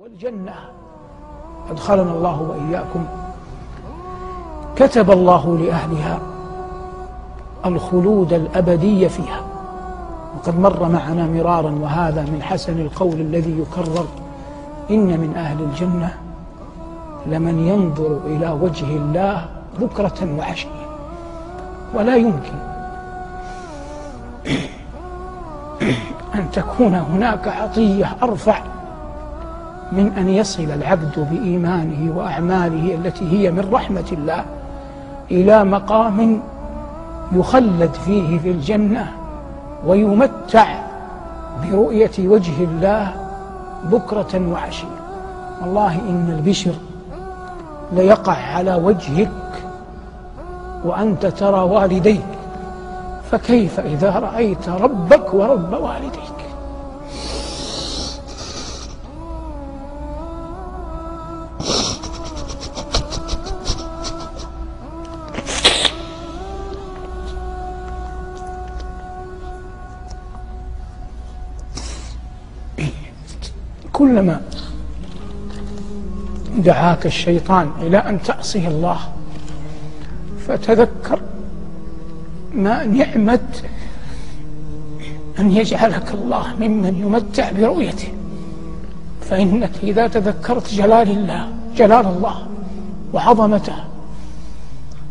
والجنة أدخلنا الله وإياكم كتب الله لأهلها الخلود الأبدي فيها، وقد مر معنا مرارا وهذا من حسن القول الذي يكرر: إن من أهل الجنة لمن ينظر إلى وجه الله بكرة وعشية. ولا يمكن أن تكون هناك عطية أرفع من أن يصل العبد بإيمانه وأعماله التي هي من رحمة الله إلى مقام يخلد فيه في الجنة ويمتع برؤية وجه الله بكرة وعشية. والله إن البشر ليقع على وجهك وأنت ترى والديك، فكيف إذا رأيت ربك ورب والديك؟ كلما دعاك الشيطان إلى أن تعصي الله فتذكر ما نعمة أن يجعلك الله ممن يمتع برؤيته، فإنك إذا تذكرت جلال الله وعظمته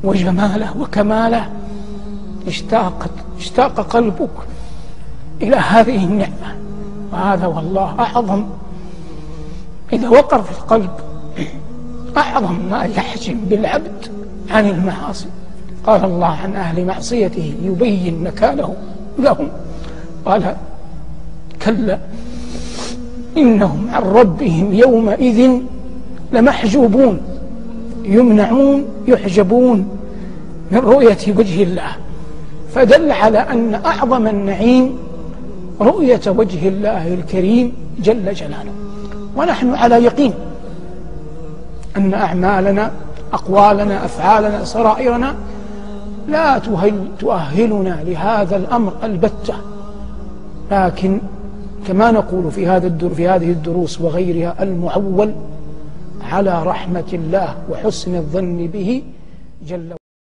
وجماله وكماله اشتاق قلبك إلى هذه النعمة. وهذا والله أعظم، إذا وقر في القلب أعظم ما يحجم بالعبد عن المعاصي. قال الله عن أهل معصيته يبين نكاله لهم، قال: كلا إنهم عن ربهم يومئذ لمحجوبون، يمنعون يحجبون من رؤية وجه الله. فدل على أن أعظم النعيم رؤية وجه الله الكريم جل جلاله. ونحن على يقين أن أعمالنا أقوالنا أفعالنا سرائرنا لا تؤهلنا لهذا الأمر البتة، لكن كما نقول في هذه الدروس وغيرها: المعول على رحمة الله وحسن الظن به جل